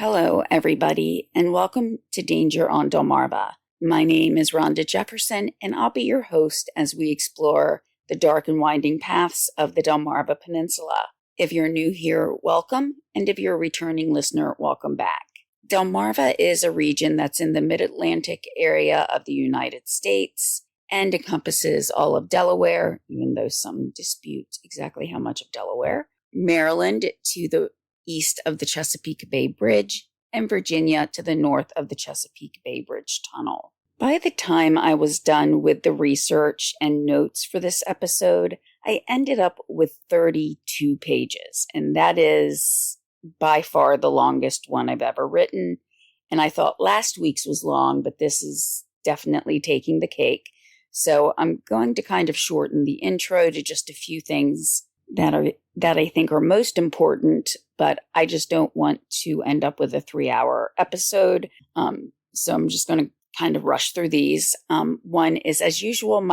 Hello, everybody, and welcome to Danger on Delmarva. My name is Rhonda Jefferson, and I'll be your host as we explore the dark and winding paths of the Delmarva Peninsula. If you're new here, welcome, and if you're a returning listener, welcome back. Delmarva is a region that's in the mid-Atlantic area of the United States and encompasses all of Delaware, even though some dispute exactly how much of Delaware, Maryland to the east of the Chesapeake Bay Bridge, and Virginia to the north of the Chesapeake Bay Bridge Tunnel. By the time I was done with the research and notes for this episode, I ended up with 32 pages, and that is by far the longest one I've ever written. And I thought last week's was long, but this is definitely taking the cake. So I'm going to kind of shorten the intro to just a few things that I think are most important, but I just don't want to end up with a 3-hour episode. So I'm just going to kind of rush through these. One is, as usual,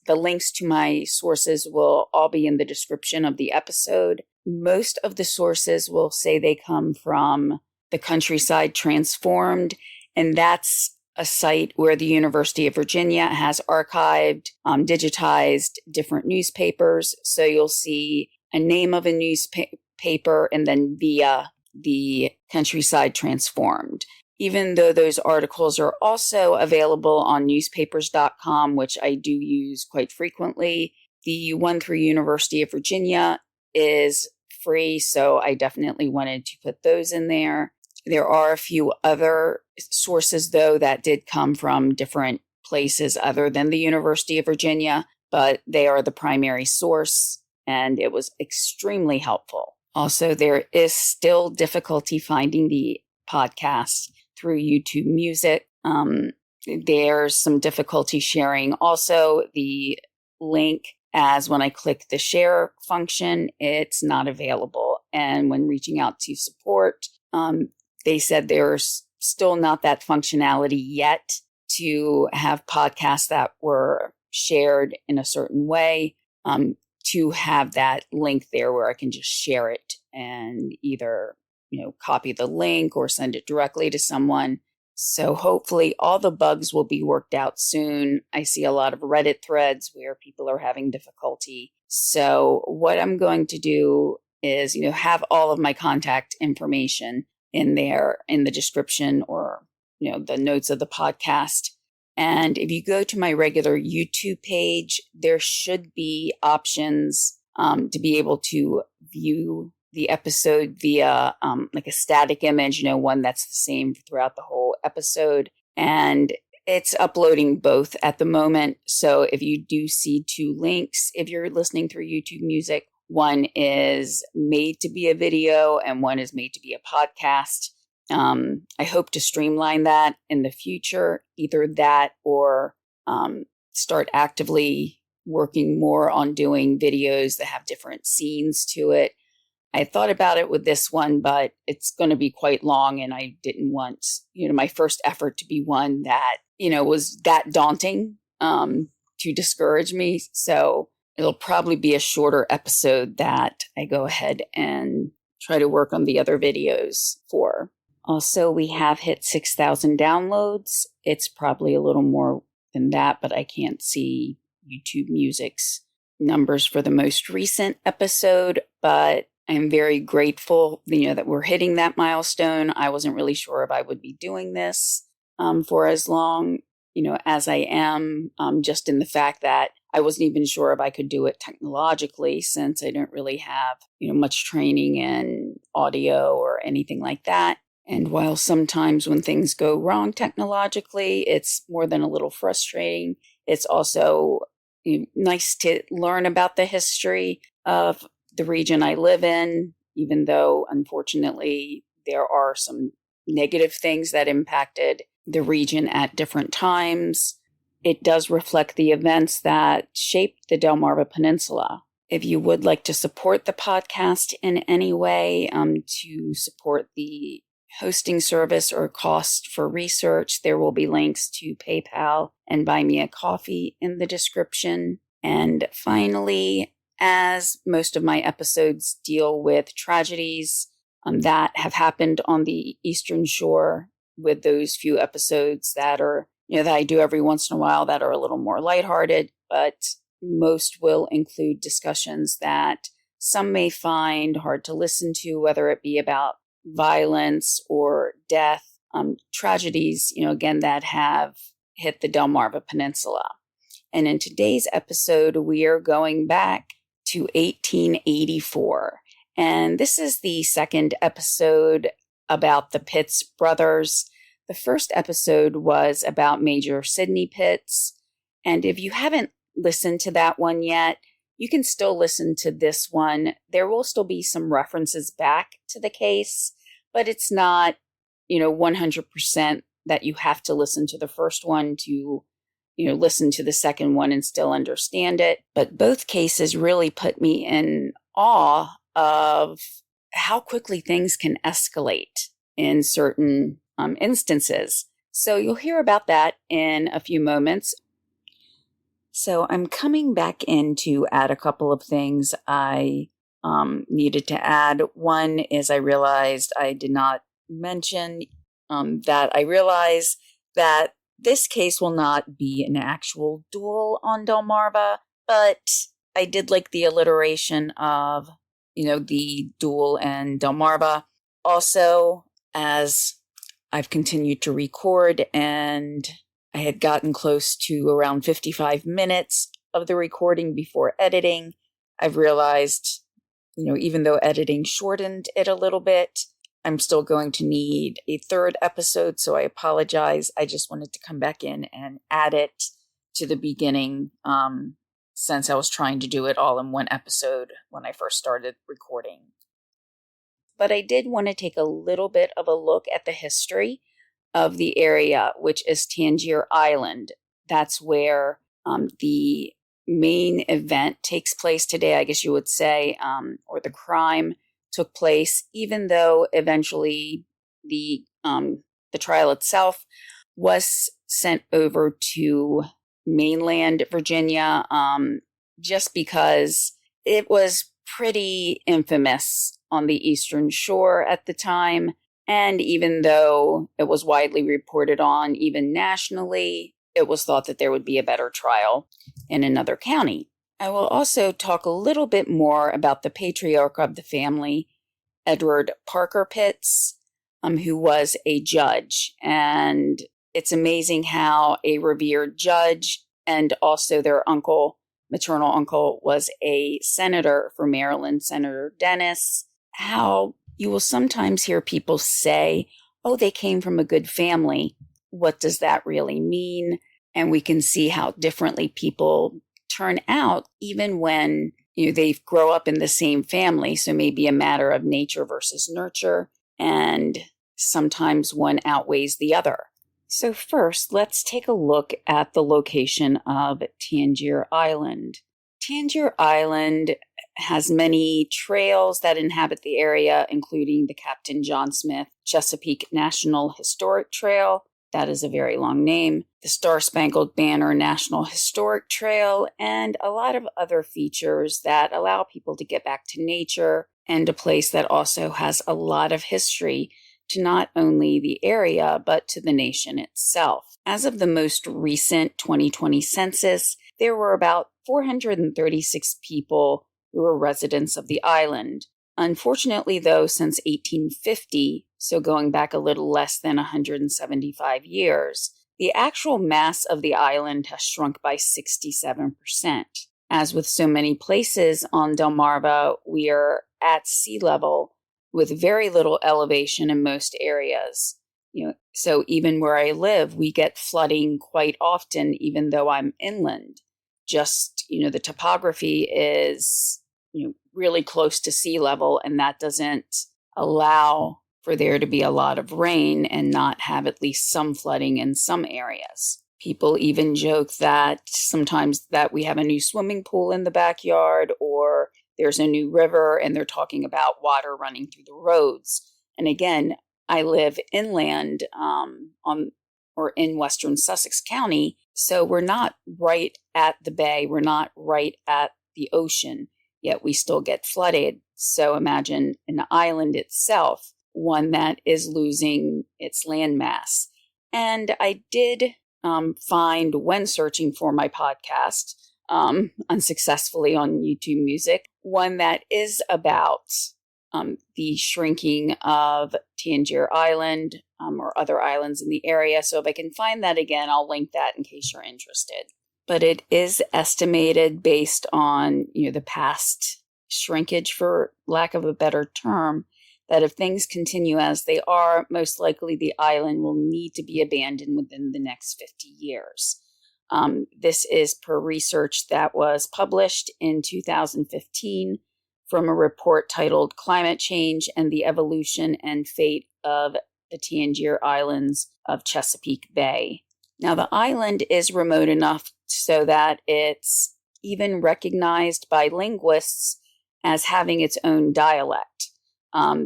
the links to my sources will all be in the description of the episode. Most of the sources will say they come from the Countryside Transformed, and that's a site where the University of Virginia has archived, digitized different newspapers. So you'll see a name of a newspaper and then via the Countryside Transformed. Even though those articles are also available on newspapers.com, which I do use quite frequently, the one through University of Virginia is free, so I definitely wanted to put those in there. There are a few other sources, though, that did come from different places other than the University of Virginia, but they are the primary source, and it was extremely helpful. Also, there is still difficulty finding the podcast through YouTube Music. There's some difficulty sharing. Also, the link, as when I click the share function, it's not available. And when reaching out to support, they said there's still not that functionality yet to have podcasts that were shared in a certain way, to have that link there where I can just share it and either, copy the link or send it directly to someone. So hopefully all the bugs will be worked out soon. I see a lot of Reddit threads where people are having difficulty. So what I'm going to do is, have all of my contact information in there in the description or, the notes of the podcast. And if you go to my regular YouTube page, there should be options to be able to view the episode via like a static image, one that's the same throughout the whole episode. And it's uploading both at the moment. So if you do see two links, if you're listening through YouTube Music, one is made to be a video and one is made to be a podcast. I hope to streamline that in the future, either that or start actively working more on doing videos that have different scenes to it. I thought about it with this one, but it's going to be quite long, and I didn't want, my first effort to be one that, was that daunting to discourage me. So it'll probably be a shorter episode that I go ahead and try to work on the other videos for. Also, we have hit 6,000 downloads. It's probably a little more than that, but I can't see YouTube Music's numbers for the most recent episode, but I'm very grateful, that we're hitting that milestone. I wasn't really sure if I would be doing this for as long, as I am, just in the fact that I wasn't even sure if I could do it technologically, since I don't really have, much training in audio or anything like that. And while sometimes when things go wrong technologically, it's more than a little frustrating, it's also nice to learn about the history of the region I live in, even though, unfortunately, there are some negative things that impacted the region at different times. It does reflect the events that shaped the Delmarva Peninsula. If you would like to support the podcast in any way, to support the hosting service or cost for research, there will be links to PayPal and Buy Me a Coffee in the description. And finally, as most of my episodes deal with tragedies, that have happened on the Eastern Shore, with those few episodes that are, that I do every once in a while that are a little more lighthearted, but most will include discussions that some may find hard to listen to, whether it be about violence or death, tragedies, again, that have hit the Delmarva Peninsula. And in today's episode, we are going back to 1884. And this is the second episode about the Pitts brothers. The first episode was about Major Sidney Pitts. And if you haven't listened to that one yet, you can still listen to this one. There will still be some references back to the case, but it's not, 100% that you have to listen to the first one to, listen to the second one and still understand it. But both cases really put me in awe of how quickly things can escalate in certain instances. So you'll hear about that in a few moments. So I'm coming back in to add a couple of things I needed to add. One is I realized I did not mention that I realize that this case will not be an actual duel on Delmarva, but I did like the alliteration of, the duel and Delmarva. Also, as I've continued to record and I had gotten close to around 55 minutes of the recording before editing, I've realized, even though editing shortened it a little bit, I'm still going to need a third episode, so I apologize. I just wanted to come back in and add it to the beginning, since I was trying to do it all in one episode when I first started recording. But I did want to take a little bit of a look at the history of the area, which is Tangier Island. That's where the main event takes place today, I guess you would say, or the crime took place, even though eventually the trial itself was sent over to mainland Virginia, just because it was pretty infamous on the Eastern Shore at the time. And even though it was widely reported on, even nationally, it was thought that there would be a better trial in another county. I will also talk a little bit more about the patriarch of the family, Edward Parker Pitts, who was a judge. And it's amazing how a revered judge and also their maternal uncle, was a senator for Maryland, Senator Dennis, how you will sometimes hear people say, oh, they came from a good family. What does that really mean? And we can see how differently people turn out, even when they grow up in the same family. So maybe a matter of nature versus nurture, and sometimes one outweighs the other. So first, let's take a look at the location of Tangier Island. Tangier Island has many trails that inhabit the area, including the Captain John Smith Chesapeake National Historic Trail. That is a very long name. The Star-Spangled Banner National Historic Trail, and a lot of other features that allow people to get back to nature, and a place that also has a lot of history to not only the area, but to the nation itself. As of the most recent 2020 census, there were about 436 people who were residents of the island. Unfortunately, though, since 1850, so going back a little less than 175 years, the actual mass of the island has shrunk by 67%. As with so many places on Delmarva, we are at sea level with very little elevation in most areas. So even where I live, we get flooding quite often, even though I'm inland. Just, the topography is, really close to sea level, and that doesn't allow for there to be a lot of rain and not have at least some flooding in some areas. People even joke that sometimes that we have a new swimming pool in the backyard, or there's a new river and they're talking about water running through the roads. And again, I live inland in western Sussex County, so we're not right at the bay, we're not right at the ocean, yet we still get flooded. So imagine an island itself, one that is losing its landmass. And I did find, when searching for my podcast, unsuccessfully on YouTube Music, one that is about the shrinking of Tangier Island or other islands in the area. So if I can find that again, I'll link that in case you're interested. But it is estimated based on the past shrinkage, for lack of a better term, that if things continue as they are, most likely the island will need to be abandoned within the next 50 years. This is per research that was published in 2015 from a report titled Climate Change and the Evolution and Fate of the Tangier Islands of Chesapeake Bay. Now, the island is remote enough so that it's even recognized by linguists as having its own dialect.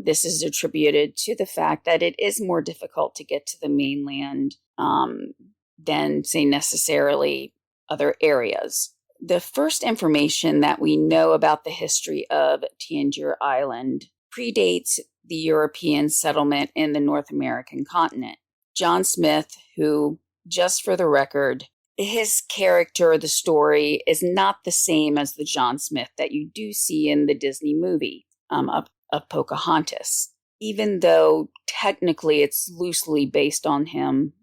This is attributed to the fact that it is more difficult to get to the mainland than, say, necessarily other areas. The first information that we know about the history of Tangier Island predates the European settlement in the North American continent. John Smith, who, just for the record, his character, the story, is not the same as the John Smith that you do see in the Disney movie of Pocahontas. Even though technically it's loosely based on him,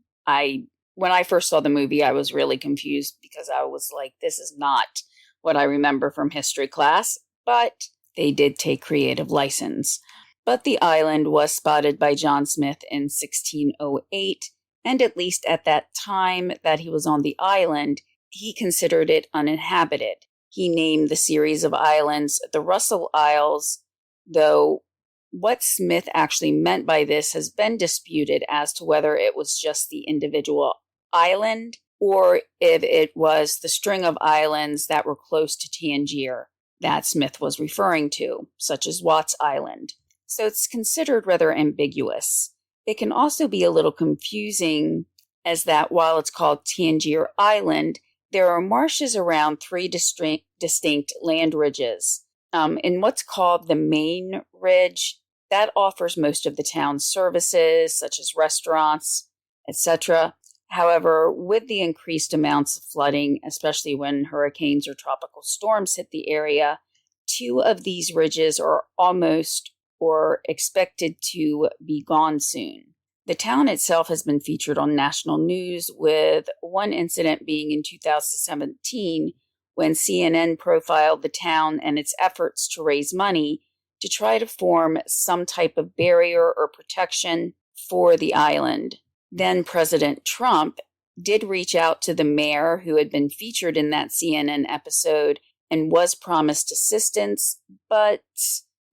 when I first saw the movie, I was really confused because I was like, this is not what I remember from history class, but they did take creative license. But the island was spotted by John Smith in 1608, and at least at that time that he was on the island, he considered it uninhabited. He named the series of islands the Russell Isles, though what Smith actually meant by this has been disputed as to whether it was just the individual island or if it was the string of islands that were close to Tangier that Smith was referring to, such as Watts Island. So it's considered rather ambiguous. It can also be a little confusing as that while it's called Tangier Island, there are marshes around three distinct land ridges. In what's called the main ridge, that offers most of the town's services, such as restaurants, etc. However, with the increased amounts of flooding, especially when hurricanes or tropical storms hit the area, two of these ridges are almost or expected to be gone soon. The town itself has been featured on national news, with one incident being in 2017 when CNN profiled the town and its efforts to raise money to try to form some type of barrier or protection for the island. Then President Trump did reach out to the mayor who had been featured in that CNN episode and was promised assistance, but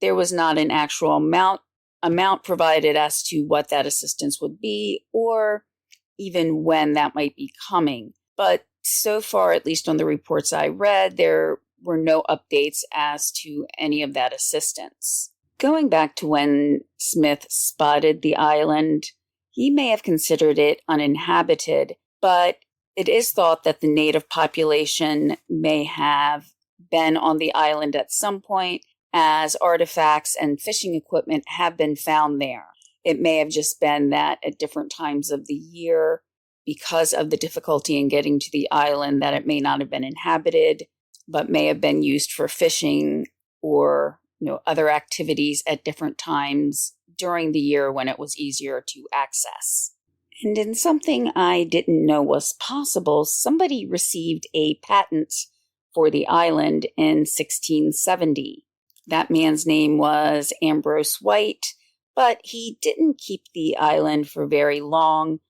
there was not an actual amount provided as to what that assistance would be or even when that might be coming. But so far, at least on the reports I read, there were no updates as to any of that assistance. Going back to when Smith spotted the island, he may have considered it uninhabited, but it is thought that the native population may have been on the island at some point, as artifacts and fishing equipment have been found there. It may have just been that at different times of the year, because of the difficulty in getting to the island, that it may not have been inhabited, but may have been used for fishing or other activities at different times during the year when it was easier to access. And in something I didn't know was possible, somebody received a patent for the island in 1670. That man's name was Ambrose White, but he didn't keep the island for very long.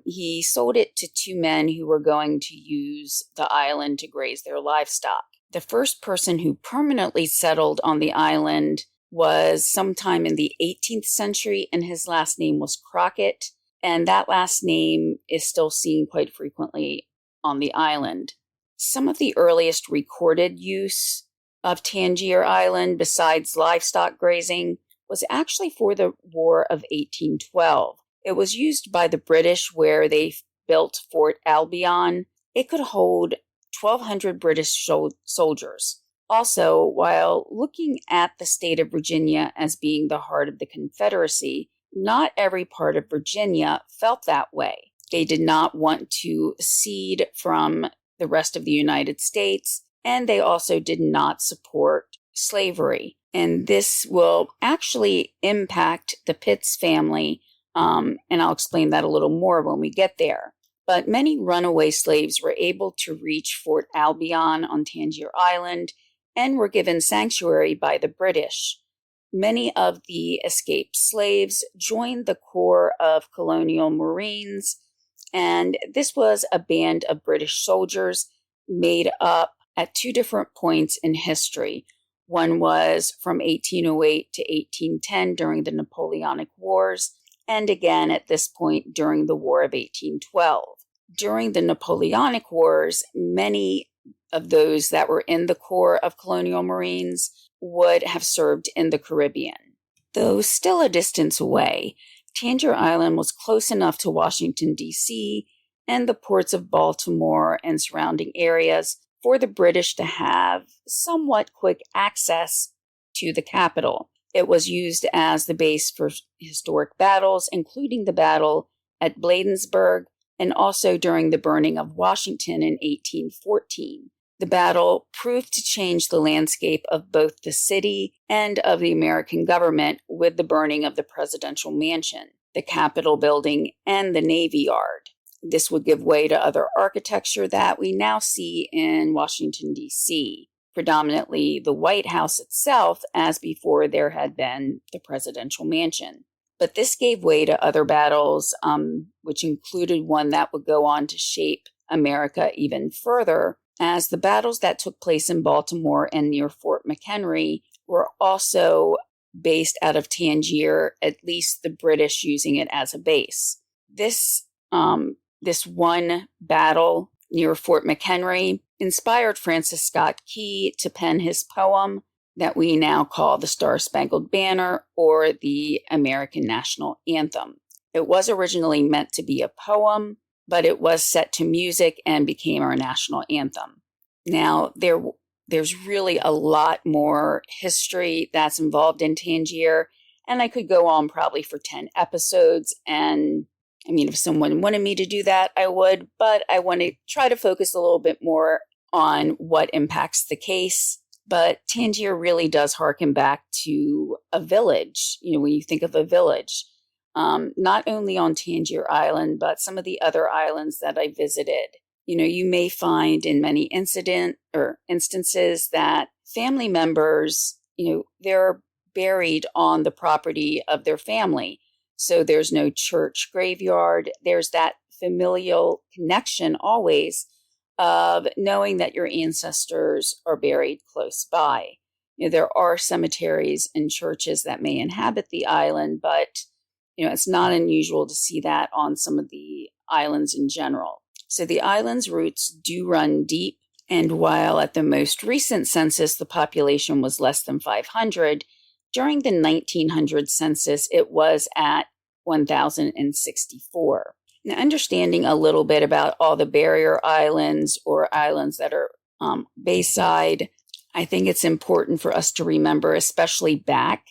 He sold it to two men who were going to use the island to graze their livestock. The first person who permanently settled on the island was sometime in the 18th century, and his last name was Crockett, and that last name is still seen quite frequently on the island. Some of the earliest recorded use of Tangier Island, besides livestock grazing, was actually for the War of 1812. It was used by the British where they built Fort Albion. It could hold 1,200 British soldiers. Also, while looking at the state of Virginia as being the heart of the Confederacy, not every part of Virginia felt that way. They did not want to cede from the rest of the United States, and they also did not support slavery. And this will actually impact the Pitts family, and I'll explain that a little more when we get there. But many runaway slaves were able to reach Fort Albion on Tangier Island and were given sanctuary by the British. Many of the escaped slaves joined the Corps of Colonial Marines, and this was a band of British soldiers made up at two different points in history. One was from 1808 to 1810 during the Napoleonic Wars, and again at this point during the War of 1812. During the Napoleonic Wars, many of those that were in the Corps of Colonial Marines would have served in the Caribbean. Though still a distance away, Tangier Island was close enough to Washington, D.C., and the ports of Baltimore and surrounding areas for the British to have somewhat quick access to the capital. It was used as the base for historic battles, including the battle at Bladensburg and also during the burning of Washington in 1814. The battle proved to change the landscape of both the city and of the American government with the burning of the presidential mansion, the Capitol building, and the Navy Yard. This would give way to other architecture that we now see in Washington, D.C., predominantly the White House itself, as before there had been the presidential mansion. But this gave way to other battles, which included one that would go on to shape America even further, as the battles that took place in Baltimore and near Fort McHenry were also based out of Tangier, at least the British using it as a base. This one battle near Fort McHenry inspired Francis Scott Key to pen his poem that we now call the Star-Spangled Banner or the American National Anthem. It was originally meant to be a poem, but it was set to music and became our national anthem. Now, there's really a lot more history that's involved in Tangier, and I could go on probably for 10 episodes, and I mean, if someone wanted me to do that, I would, but I want to try to focus a little bit more on what impacts the case. But Tangier really does harken back to a village, when you think of a village. Not only on Tangier Island, but some of the other islands that I visited. You may find in many instances that family members, they're buried on the property of their family. So there's no church graveyard. There's that familial connection always of knowing that your ancestors are buried close by. There are cemeteries and churches that may inhabit the island, but it's not unusual to see that on some of the islands in general. So the island's roots do run deep, and while at the most recent census the population was less than 500, during the 1900 census it was at 1,064. Now, understanding a little bit about all the barrier islands or islands that are bayside, I think it's important for us to remember, especially back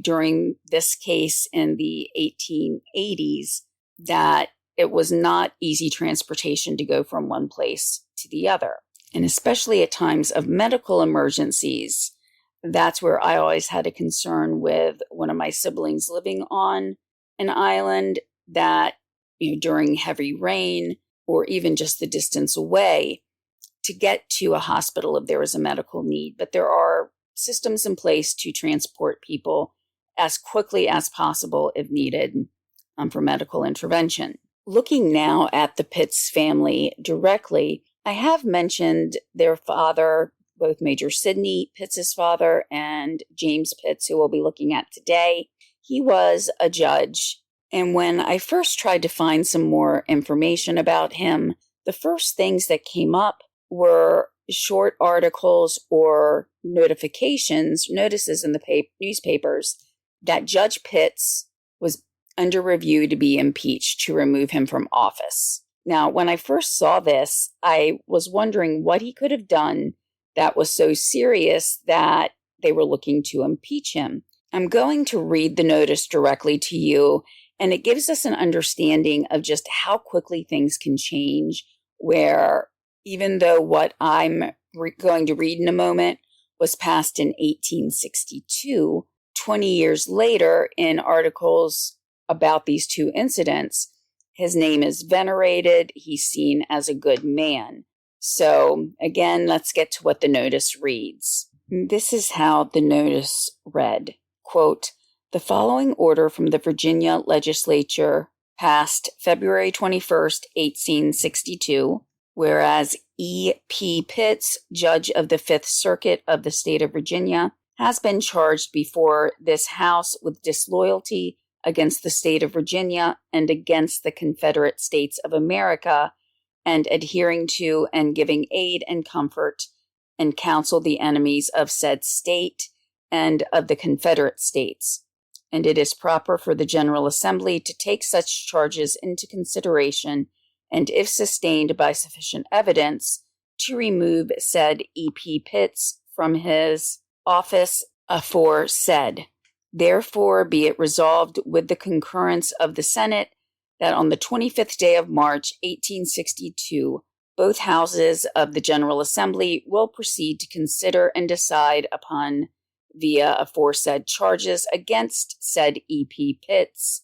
during this case in the 1880s, that it was not easy transportation to go from one place to the other. And especially at times of medical emergencies, that's where I always had a concern with one of my siblings living on an island that, during heavy rain or even just the distance away, to get to a hospital if there was a medical need. But there are systems in place to transport people as quickly as possible if needed for medical intervention. Looking now at the Pitts family directly, I have mentioned their father, both Major Sidney Pitts' father and James Pitts, who we'll be looking at today. He was a judge, and when I first tried to find some more information about him, the first things that came up were short articles or notices in the newspapers that Judge Pitts was under review to be impeached to remove him from office. Now, when I first saw this, I was wondering what he could have done that was so serious that they were looking to impeach him. I'm going to read the notice directly to you, and it gives us an understanding of just how quickly things can change, where even though what I'm going to read in a moment was passed in 1862, 20 years later, in articles about these two incidents, his name is venerated. He's seen as a good man. So again, let's get to what the notice reads. This is how the notice read. Quote, the following order from the Virginia legislature passed February 21st, 1862, whereas E.P. Pitts, judge of the Fifth Circuit of the state of Virginia, has been charged before this House with disloyalty against the state of Virginia and against the Confederate States of America, and adhering to and giving aid and comfort and counsel the enemies of said state and of the Confederate States. And it is proper for the General Assembly to take such charges into consideration, and if sustained by sufficient evidence, to remove said E.P. Pitts from his office aforesaid. Therefore, be it resolved with the concurrence of the Senate that on the 25th day of March, 1862, both houses of the General Assembly will proceed to consider and decide upon via aforesaid charges against said E.P. Pitts,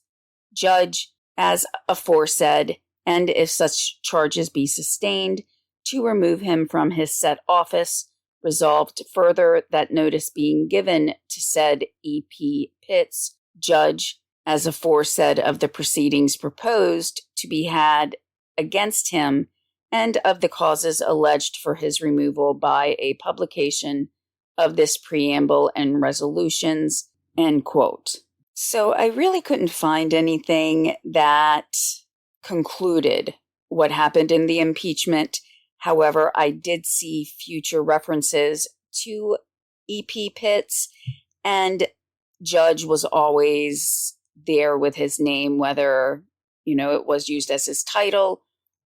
judge as aforesaid, and if such charges be sustained, to remove him from his said office. Resolved further that notice being given to said E.P. Pitts, judge as aforesaid of the proceedings proposed to be had against him and of the causes alleged for his removal by a publication of this preamble and resolutions, end quote. So I really couldn't find anything that concluded what happened in the impeachment. However, I did see future references to E.P. Pitts, and Judge was always there with his name, whether, it was used as his title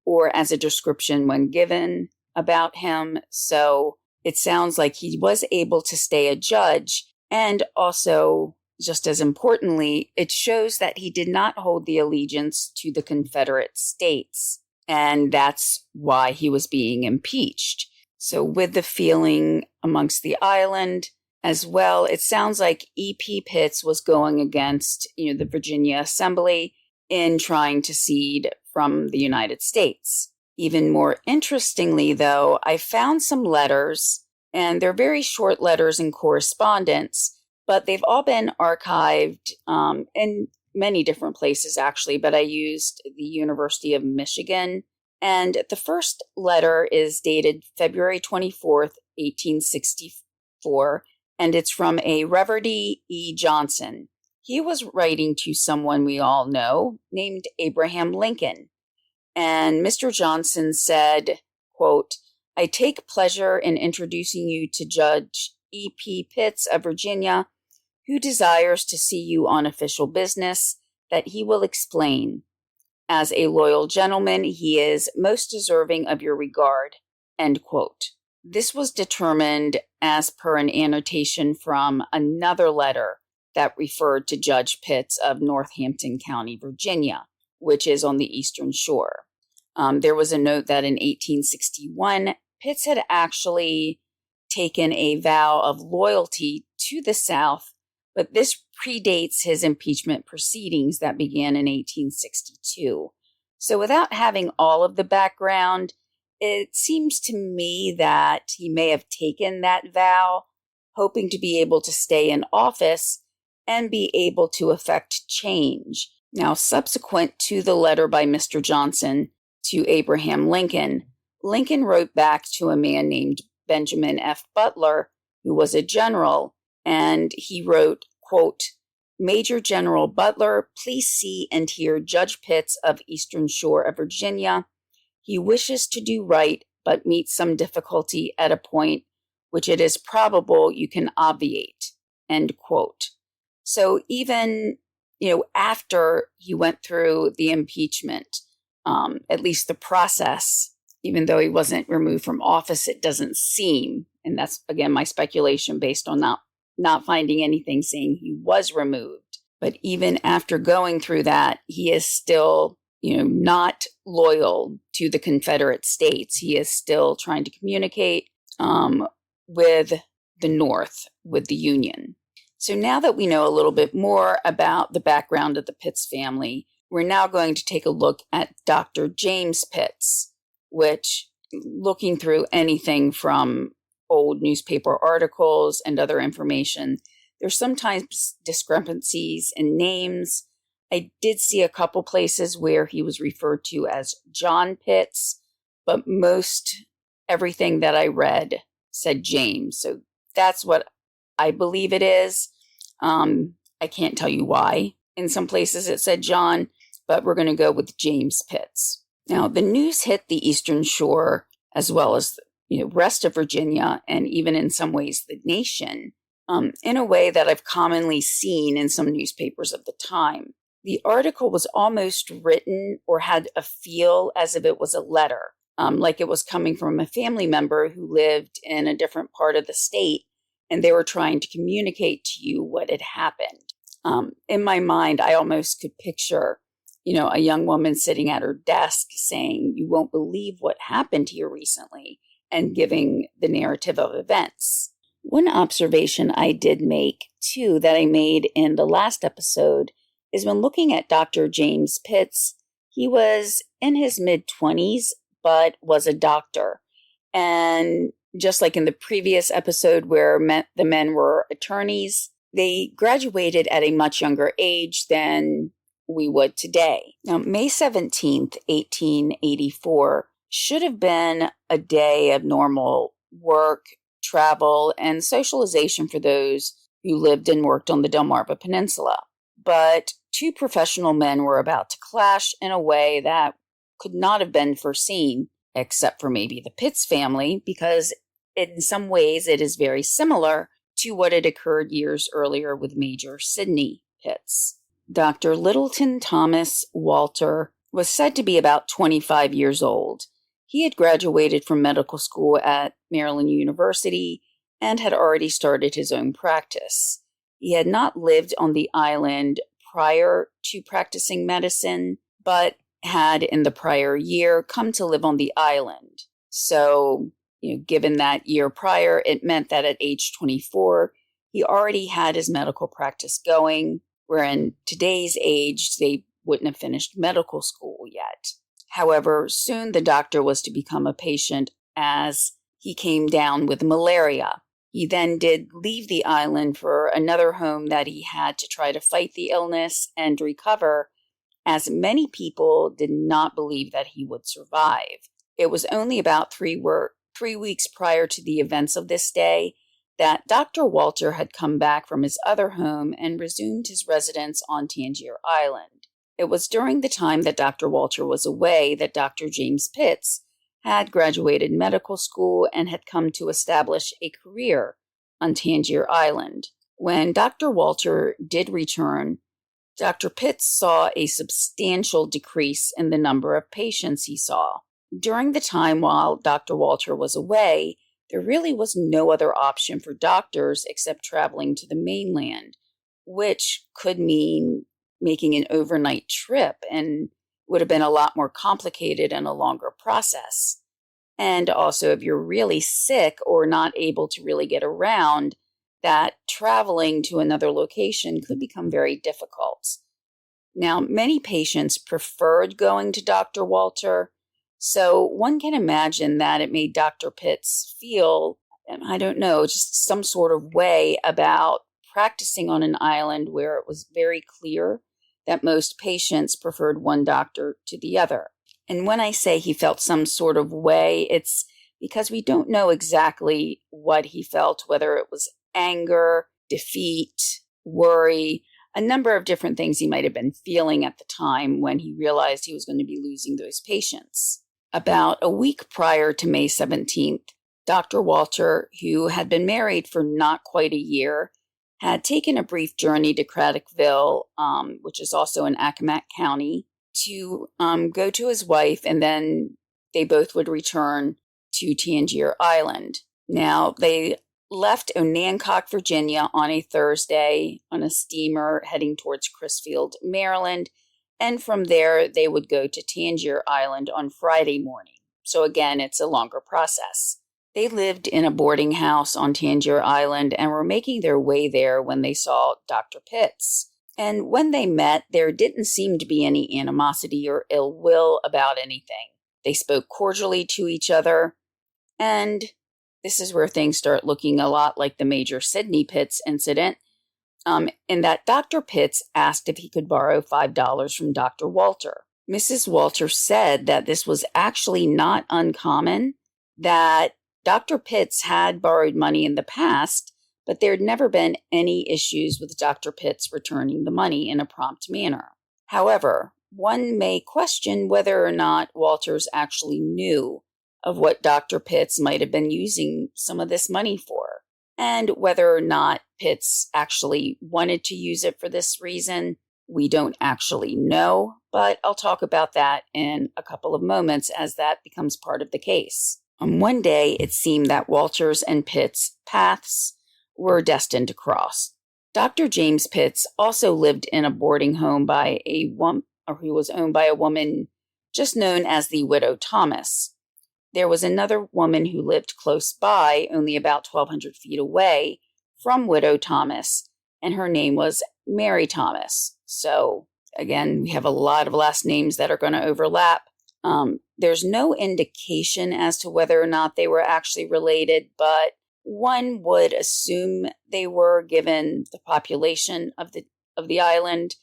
or as a description when given about him. So it sounds like he was able to stay a judge. And also, just as importantly, it shows that he did not hold the allegiance to the Confederate States. And that's why he was being impeached. So with the feeling amongst the island as well, it sounds like E.P. Pitts was going against, the Virginia Assembly in trying to cede from the United States. Even more interestingly, though, I found some letters, and they're very short letters and correspondence, but they've all been archived in many different places, actually, but I used the University of Michigan. And the first letter is dated February 24th, 1864, and it's from a Reverdy E. Johnson. He was writing to someone we all know named Abraham Lincoln. And Mr. Johnson said, quote, I take pleasure in introducing you to Judge E.P. Pitts of Virginia, who desires to see you on official business that he will explain. As a loyal gentleman, he is most deserving of your regard, end quote. This was determined as per an annotation from another letter that referred to Judge Pitts of Northampton County, Virginia, which is on the Eastern Shore. There was a note that in 1861, Pitts had actually taken a vow of loyalty to the South, but this predates his impeachment proceedings that began in 1862. So without having all of the background, it seems to me that he may have taken that vow, hoping to be able to stay in office and be able to effect change. Now, subsequent to the letter by Mr. Johnson to Abraham Lincoln, Lincoln wrote back to a man named Benjamin F. Butler, who was a general, and he wrote, quote, Major General Butler, please see and hear Judge Pitts of Eastern Shore of Virginia. He wishes to do right, but meets some difficulty at a point which it is probable you can obviate, end quote. So even, after he went through the impeachment, at least the process, even though he wasn't removed from office, it doesn't seem and that's, again, my speculation based on not finding anything saying he was removed. But even after going through that, he is still, not loyal to the Confederate States. He is still trying to communicate with the North, with the Union. So now that we know a little bit more about the background of the Pitts family, we're now going to take a look at Dr. James Pitts, which, looking through anything from old newspaper articles and other information, there's sometimes discrepancies in names. I did see a couple places where he was referred to as John Pitts, but most everything that I read said James. So that's what I believe it is. I can't tell you why. In some places it said John, but we're going to go with James Pitts. Now, the news hit the Eastern Shore as well as rest of Virginia, and even in some ways the nation, in a way that I've commonly seen in some newspapers of the time. The article was almost written or had a feel as if it was a letter, like it was coming from a family member who lived in a different part of the state, and they were trying to communicate to you what had happened. In my mind, I almost could picture, a young woman sitting at her desk saying, "You won't believe what happened here recently," and giving the narrative of events. One observation I did make, too, that I made in the last episode is when looking at Dr. James Pitts, he was in his mid-20s, but was a doctor. And just like in the previous episode where the men were attorneys, they graduated at a much younger age than we would today. Now, May 17th, 1884 should have been a day of normal work, travel, and socialization for those who lived and worked on the Delmarva Peninsula. But two professional men were about to clash in a way that could not have been foreseen, except for maybe the Pitts family, because in some ways it is very similar to what had occurred years earlier with Major Sidney Pitts. Dr. Littleton Thomas Walter was said to be about 25 years old. He had graduated from medical school at Maryland University and had already started his own practice. He had not lived on the island prior to practicing medicine, but had in the prior year come to live on the island. So, given that year prior, it meant that at age 24, he already had his medical practice going, where in today's age, they wouldn't have finished medical school yet. However, soon the doctor was to become a patient as he came down with malaria. He then did leave the island for another home that he had to try to fight the illness and recover, as many people did not believe that he would survive. It was only about 3 weeks prior to the events of this day that Dr. Walter had come back from his other home and resumed his residence on Tangier Island. It was during the time that Dr. Walter was away that Dr. James Pitts had graduated medical school and had come to establish a career on Tangier Island. When Dr. Walter did return, Dr. Pitts saw a substantial decrease in the number of patients he saw. During the time while Dr. Walter was away, there really was no other option for doctors except traveling to the mainland, which could mean making an overnight trip and would have been a lot more complicated and a longer process. And also, if you're really sick or not able to really get around, that traveling to another location could become very difficult. Now, many patients preferred going to Dr. Walter, so one can imagine that it made Dr. Pitts feel, just some sort of way about practicing on an island where it was very clear that most patients preferred one doctor to the other. And when I say he felt some sort of way, it's because we don't know exactly what he felt, whether it was anger, defeat, worry, a number of different things he might have been feeling at the time when he realized he was going to be losing those patients. About a week prior to May 17th, Dr. Walter, who had been married for not quite a year, had taken a brief journey to Craddockville, which is also in Accomack County, to go to his wife, and then they both would return to Tangier Island. Now, they left Onancock, Virginia on a Thursday on a steamer heading towards Crisfield, Maryland, and from there they would go to Tangier Island on Friday morning. So again, it's a longer process. They lived in a boarding house on Tangier Island and were making their way there when they saw Dr. Pitts. And when they met, there didn't seem to be any animosity or ill will about anything. They spoke cordially to each other, and this is where things start looking a lot like the Major Sidney Pitts incident, in that Dr. Pitts asked if he could borrow $5 from Dr. Walter. Mrs. Walter said that this was actually not uncommon, that Dr. Pitts had borrowed money in the past, but there had never been any issues with Dr. Pitts returning the money in a prompt manner. However, one may question whether or not Walters actually knew of what Dr. Pitts might have been using some of this money for, and whether or not Pitts actually wanted to use it for this reason. We don't actually know, but I'll talk about that in a couple of moments as that becomes part of the case. On one day, it seemed that Walters and Pitts' paths were destined to cross. Dr. James Pitts also lived in a boarding home who was owned by a woman just known as the Widow Thomas. There was another woman who lived close by, only about 1,200 feet away from Widow Thomas, and her name was Mary Thomas. So, again, we have a lot of last names that are going to overlap. There's no indication as to whether or not they were actually related, but one would assume they were, given the population of the island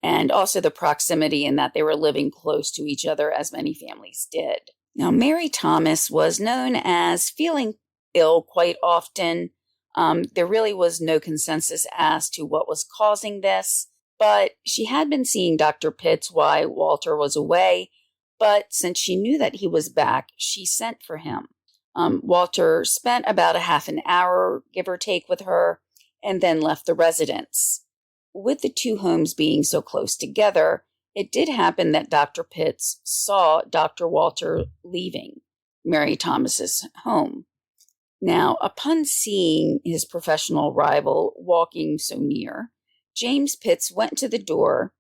and also the proximity in that they were living close to each other, as many families did. Now, Mary Thomas was known as feeling ill quite often. There really was no consensus as to what was causing this, but she had been seeing Dr. Pitts while Walter was away, but since she knew that he was back, she sent for him. Walter spent about a half an hour, give or take, with her, and then left the residence. With the two homes being so close together, it did happen that Dr. Pitts saw Dr. Walter leaving Mary Thomas's home. Now, upon seeing his professional rival walking so near, James Pitts went to the door,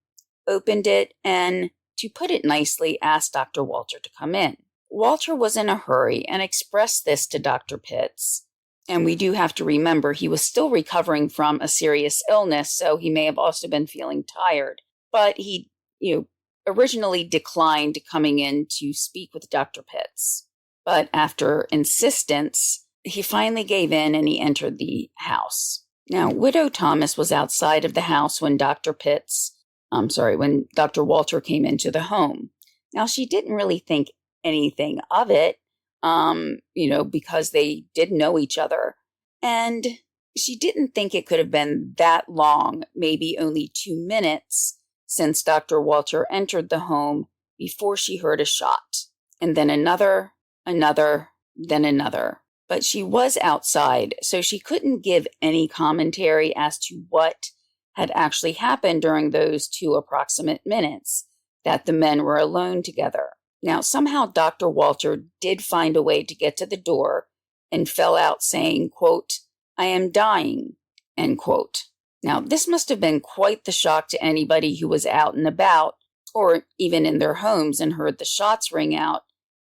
opened it, and, to put it nicely, asked Dr. Walter to come in. Walter was in a hurry and expressed this to Dr. Pitts. And we do have to remember he was still recovering from a serious illness, so he may have also been feeling tired. But he, originally declined coming in to speak with Dr. Pitts. But after insistence, he finally gave in and he entered the house. Now, Widow Thomas was outside of the house when Dr. Walter came into the home. Now, she didn't really think anything of it, because they did know each other. And she didn't think it could have been that long, maybe only 2 minutes, since Dr. Walter entered the home before she heard a shot. And then another, then another. But she was outside, so she couldn't give any commentary as to what had actually happened during those 2 approximate minutes that the men were alone together. Now, somehow Dr. Walter did find a way to get to the door and fell out saying, quote, "I am dying," end quote. Now, this must have been quite the shock to anybody who was out and about, or even in their homes and heard the shots ring out,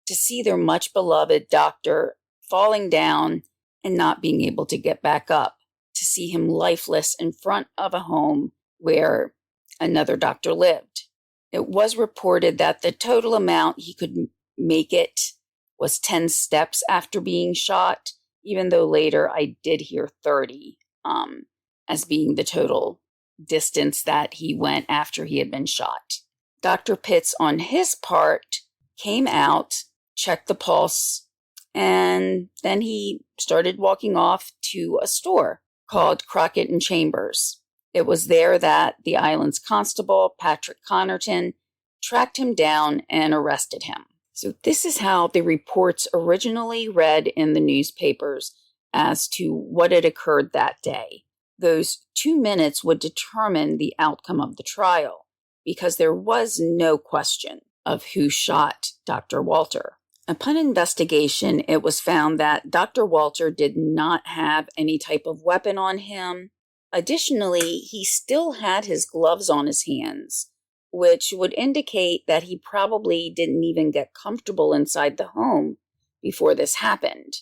to see their much beloved doctor falling down and not being able to get back up, to see him lifeless in front of a home where another doctor lived. It was reported that the total amount he could make it was 10 steps after being shot, even though later I did hear 30 as being the total distance that he went after he had been shot. Dr. Pitts, on his part, came out, checked the pulse, and then he started walking off to a store called Crockett and Chambers. It was there that the island's constable, Patrick Connerton, tracked him down and arrested him. So this is how the reports originally read in the newspapers as to what had occurred that day. Those 2 minutes would determine the outcome of the trial, because there was no question of who shot Dr. Walter. Upon investigation, it was found that Dr. Walter did not have any type of weapon on him. Additionally, he still had his gloves on his hands, which would indicate that he probably didn't even get comfortable inside the home before this happened.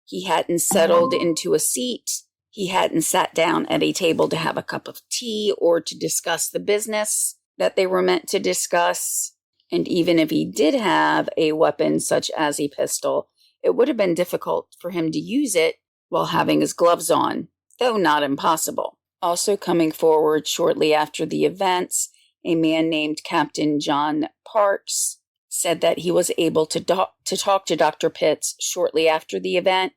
He hadn't settled into a seat. He hadn't sat down at a table to have a cup of tea or to discuss the business that they were meant to discuss. And even if he did have a weapon such as a pistol, it would have been difficult for him to use it while having his gloves on, though not impossible. Also coming forward shortly after the events, a man named Captain John Parks said that he was able to talk to Dr. Pitts shortly after the event.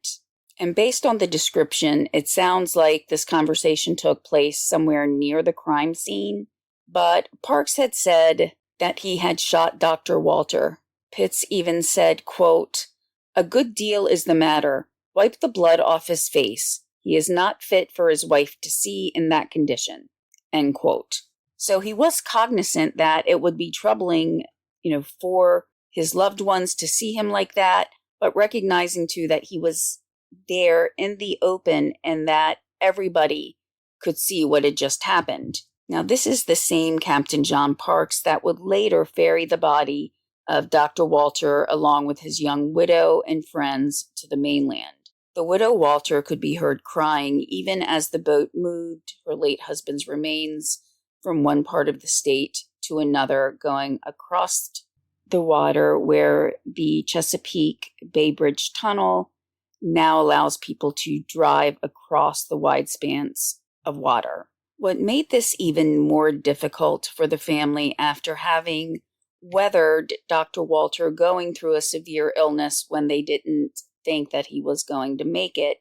And based on the description, it sounds like this conversation took place somewhere near the crime scene. But Parks had said that he had shot Dr. Walter. Pitts even said, quote, "A good deal is the matter. Wipe the blood off his face. He is not fit for his wife to see in that condition," end quote. So he was cognizant that it would be troubling, for his loved ones to see him like that, but recognizing too that he was there in the open and that everybody could see what had just happened. Now, this is the same Captain John Parks that would later ferry the body of Dr. Walter along with his young widow and friends to the mainland. The widow Walter could be heard crying even as the boat moved her late husband's remains from one part of the state to another, going across the water where the Chesapeake Bay Bridge Tunnel now allows people to drive across the wide expanse of water. What made this even more difficult for the family after having weathered Dr. Walter going through a severe illness when they didn't think that he was going to make it,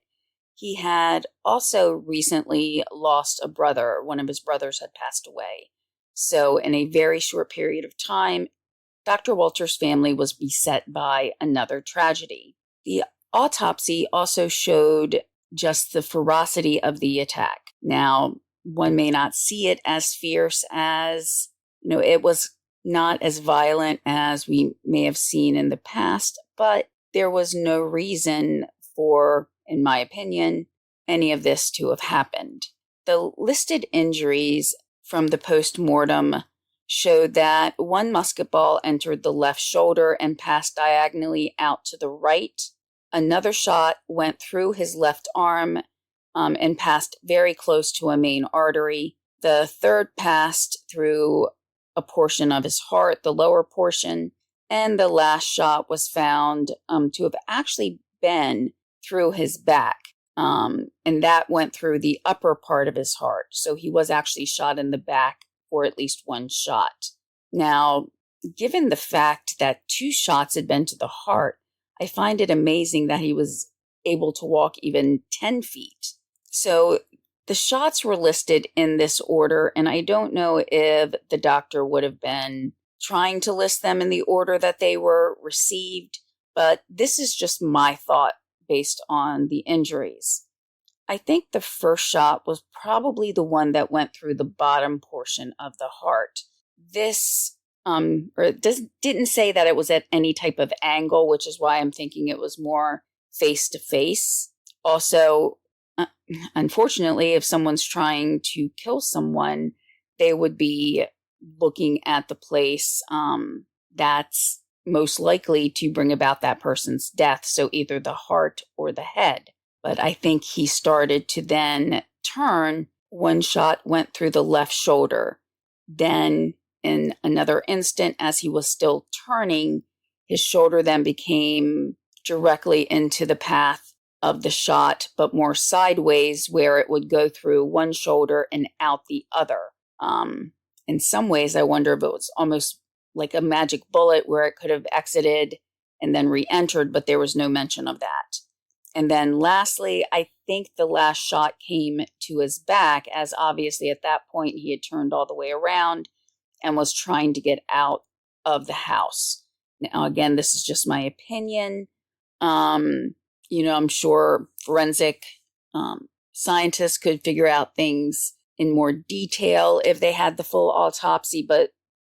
he had also recently lost a brother. One of his brothers had passed away. So in a very short period of time, Dr. Walter's family was beset by another tragedy. The autopsy also showed just the ferocity of the attack. Now, one may not see it as fierce as, it was not as violent as we may have seen in the past, but there was no reason for, in my opinion, any of this to have happened. The listed injuries from the post-mortem showed that one musket ball entered the left shoulder and passed diagonally out to the right. Another shot went through his left arm and passed very close to a main artery. The third passed through a portion of his heart, the lower portion, and the last shot was found to have actually been through his back, and that went through the upper part of his heart. So he was actually shot in the back for at least one shot. Now, given the fact that 2 shots had been to the heart, I find it amazing that he was able to walk even 10 feet. So the shots were listed in this order, and I don't know if the doctor would have been trying to list them in the order that they were received, but this is just my thought based on the injuries. I think the first shot was probably the one that went through the bottom portion of the heart. This didn't say that it was at any type of angle, which is why I'm thinking it was more face to face. Also, unfortunately, if someone's trying to kill someone, they would be looking at the place that's most likely to bring about that person's death, so either the heart or the head. But I think he started to then turn. One shot went through the left shoulder. Then in another instant, as he was still turning, his shoulder then became directly into the path of the shot, but more sideways, where it would go through one shoulder and out the other. In some ways, I wonder if it was almost like a magic bullet where it could have exited and then re-entered, but there was no mention of that. And then lastly, I think the last shot came to his back, as obviously at that point he had turned all the way around and was trying to get out of the house. Now, again, this is just my opinion. I'm sure forensic scientists could figure out things in more detail if they had the full autopsy, but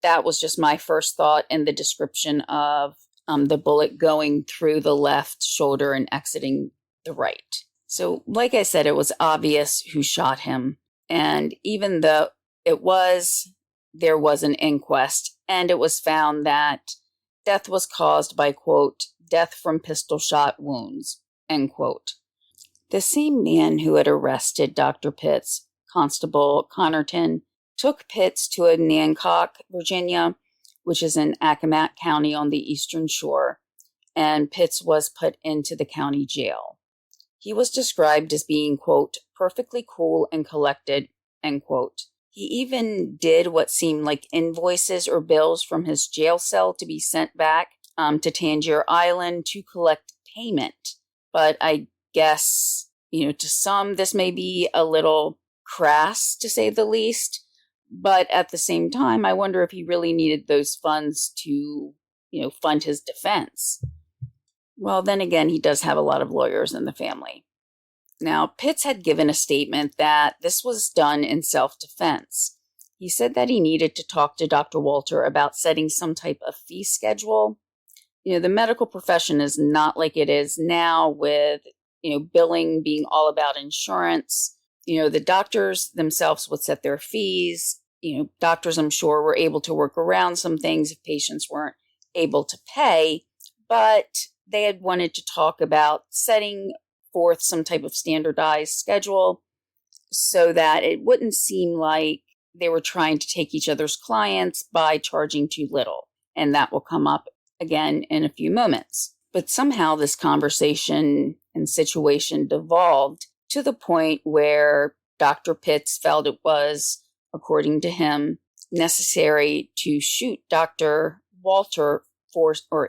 that was just my first thought in the description of the bullet going through the left shoulder and exiting the right. So, like I said, it was obvious who shot him. And even though there was an inquest, and it was found that death was caused by, quote, death from pistol shot wounds, end quote. The same man who had arrested Dr. Pitts, Constable Connerton, took Pitts to a Nancock, Virginia, which is in Accomack County on the eastern shore, and Pitts was put into the county jail. He was described as being, quote, perfectly cool and collected, end quote. He even did what seemed like invoices or bills from his jail cell to be sent back to Tangier Island to collect payment. But I guess, to some, this may be a little crass, to say the least. But at the same time, I wonder if he really needed those funds to, fund his defense. Well, then again, he does have a lot of lawyers in the family. Now, Pitts had given a statement that this was done in self-defense. He said that he needed to talk to Dr. Walter about setting some type of fee schedule. The medical profession is not like it is now with, billing being all about insurance. The doctors themselves would set their fees. Doctors, I'm sure, were able to work around some things if patients weren't able to pay, but they had wanted to talk about setting forth some type of standardized schedule so that it wouldn't seem like they were trying to take each other's clients by charging too little. And that will come up again in a few moments. But somehow this conversation and situation devolved to the point where Dr. Pitts felt it was, according to him, necessary to shoot Dr. Walter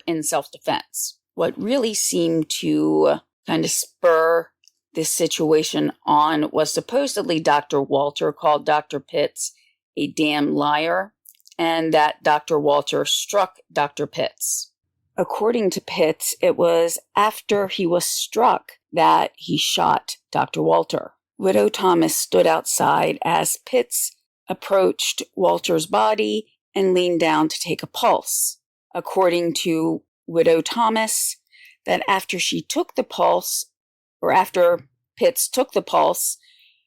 in self-defense. What really seemed to kind of spur this situation on was supposedly Dr. Walter called Dr. Pitts a damn liar, and that Dr. Walter struck Dr. Pitts. According to Pitts, it was after he was struck that he shot Dr. Walter. Widow Thomas stood outside as Pitts approached Walter's body and leaned down to take a pulse. According to Widow Thomas, that after she took the pulse, or after Pitts took the pulse,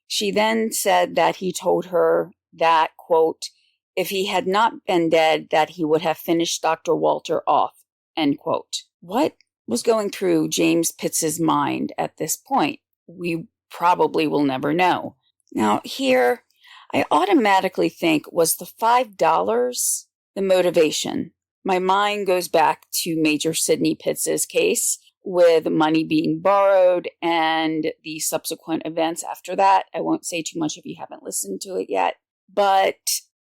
she then said that he told her that, quote, if he had not been dead, that he would have finished Dr. Walter off, end quote. What was going through James Pitts's mind at this point? We probably will never know. Now here, I automatically think, was the $5 the motivation? My mind goes back to Major Sidney Pitts's case with money being borrowed and the subsequent events after that. I won't say too much if you haven't listened to it yet, but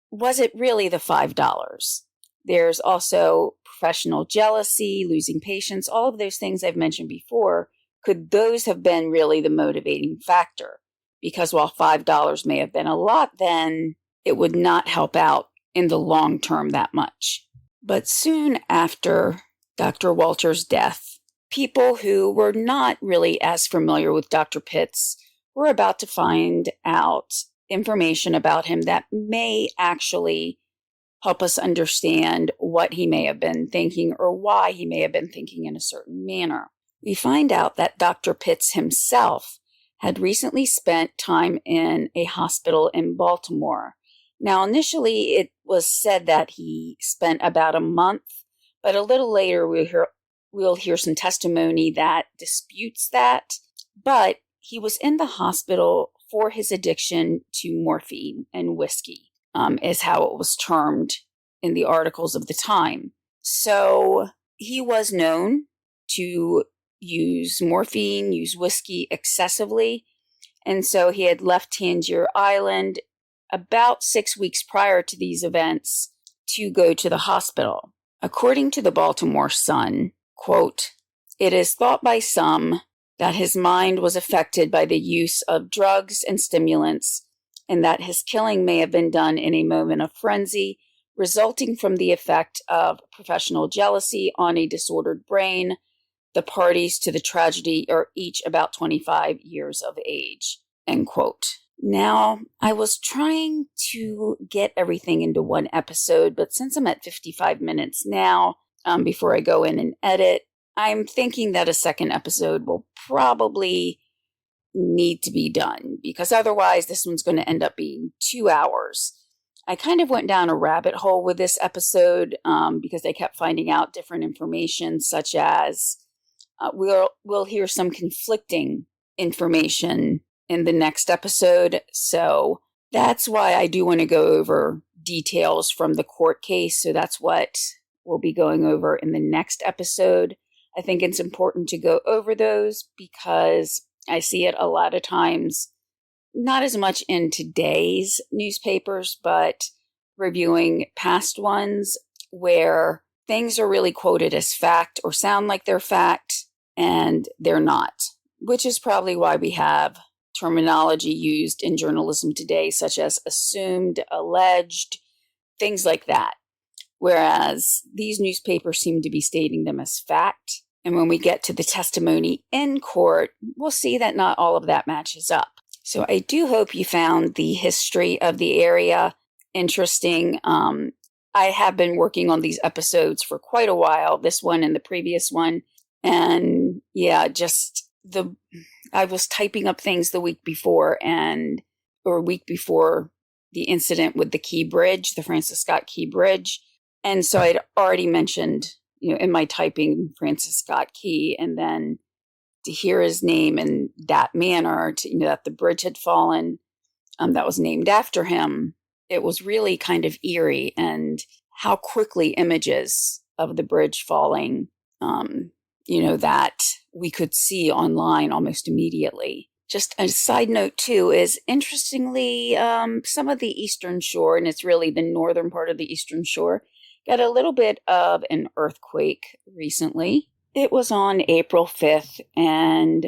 was it really the $5? There's also professional jealousy, losing patience, all of those things I've mentioned before. Could those have been really the motivating factor? Because while $5 may have been a lot then, it would not help out in the long term that much. But soon after Dr. Walter's death, people who were not really as familiar with Dr. Pitts were about to find out information about him that may actually help us understand what he may have been thinking or why he may have been thinking in a certain manner. We find out that Dr. Pitts himself had recently spent time in a hospital in Baltimore. Now, initially, it was said that he spent about a month, but a little later we'll hear some testimony that disputes that. But he was in the hospital for his addiction to morphine and whiskey, is how it was termed in the articles of the time. So he was known to use morphine, use whiskey excessively, and so he had left Tangier Island about 6 weeks prior to these events to go to the hospital. According to the Baltimore Sun, quote, it is thought by some that his mind was affected by the use of drugs and stimulants, and that his killing may have been done in a moment of frenzy, resulting from the effect of professional jealousy on a disordered brain. The parties to the tragedy are each about 25 years of age, end quote. Now, I was trying to get everything into one episode, but since I'm at 55 minutes now, before I go in and edit. I'm thinking that a second episode will probably need to be done because otherwise this one's going to end up being 2 hours. I kind of went down a rabbit hole with this episode because I kept finding out different information, such as we'll hear some conflicting information in the next episode. So that's why I do want to go over details from the court case. So that's what we'll be going over in the next episode. I think it's important to go over those because I see it a lot of times, not as much in today's newspapers, but reviewing past ones where things are really quoted as fact or sound like they're fact and they're not, which is probably why we have terminology used in journalism today, such as assumed, alleged, things like that. Whereas these newspapers seem to be stating them as fact. And when we get to the testimony in court, we'll see that not all of that matches up. So I do hope you found the history of the area interesting. I have been working on these episodes for quite a while, this one and the previous one. And yeah, I was typing up things the week before or a week before the incident with the Key Bridge, the Francis Scott Key Bridge. And so I'd already mentioned, in my typing Francis Scott Key, and then to hear his name in that manner, that the bridge had fallen, that was named after him, it was really kind of eerie, and how quickly images of the bridge falling, that we could see online almost immediately. Just a side note too is, interestingly, some of the Eastern Shore, and it's really the northern part of the Eastern Shore, got a little bit of an earthquake recently. It was on April 5th, and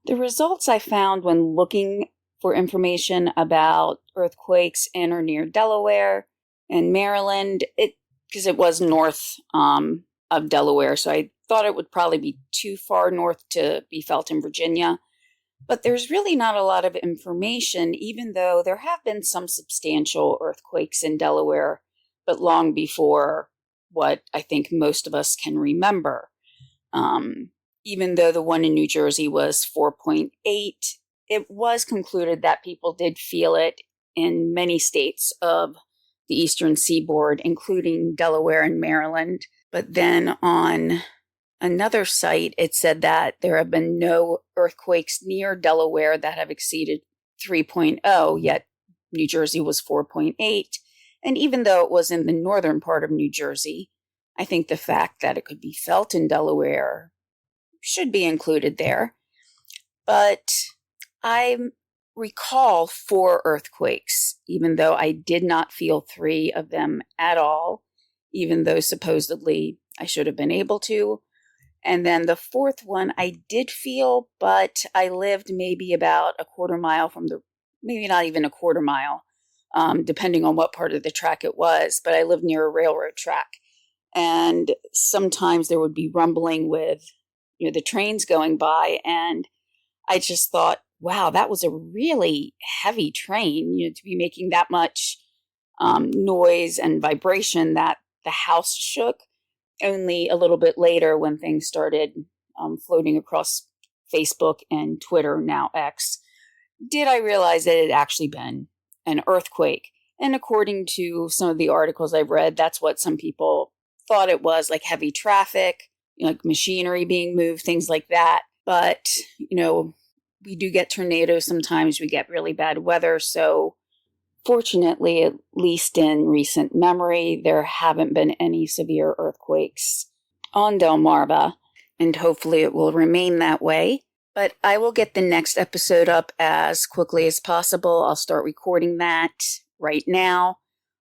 the results I found when looking for information about earthquakes in or near Delaware and Maryland, because it was north of Delaware, so I thought it would probably be too far north to be felt in Virginia. But there's really not a lot of information, even though there have been some substantial earthquakes in Delaware, but long before what I think most of us can remember. Even though the one in New Jersey was 4.8, it was concluded that people did feel it in many states of the eastern seaboard, including Delaware and Maryland. But then on another site, it said that there have been no earthquakes near Delaware that have exceeded 3.0, yet New Jersey was 4.8. And even though it was in the northern part of New Jersey, I think the fact that it could be felt in Delaware should be included there. But I recall 4 earthquakes, even though I did not feel 3 of them at all, even though supposedly I should have been able to. And then the 4th one I did feel, but I lived maybe about a quarter mile from maybe not even a quarter mile, depending on what part of the track it was, but I lived near a railroad track. And sometimes there would be rumbling with, the trains going by, and I just thought, wow, that was a really heavy train, to be making that much noise and vibration that the house shook. Only a little bit later, when things started floating across Facebook and Twitter, now X, did I realize that it had actually been an earthquake. And according to some of the articles I've read, that's what some people thought it was, like heavy traffic, like machinery being moved, things like that. But, we do get tornadoes sometimes. We get really bad weather. So fortunately, at least in recent memory, there haven't been any severe earthquakes on Delmarva, and hopefully it will remain that way. But I will get the next episode up as quickly as possible. I'll start recording that right now,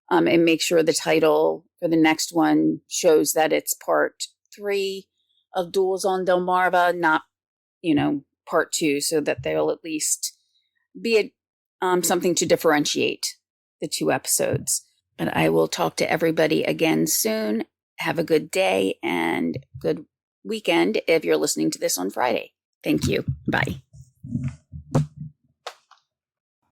and make sure the title for the next one shows that it's part 3 of Duels on Delmarva, not, part 2, so that they'll at least be something to differentiate the 2 episodes. But I will talk to everybody again soon. Have a good day and good weekend if you're listening to this on Friday. Thank you. Bye.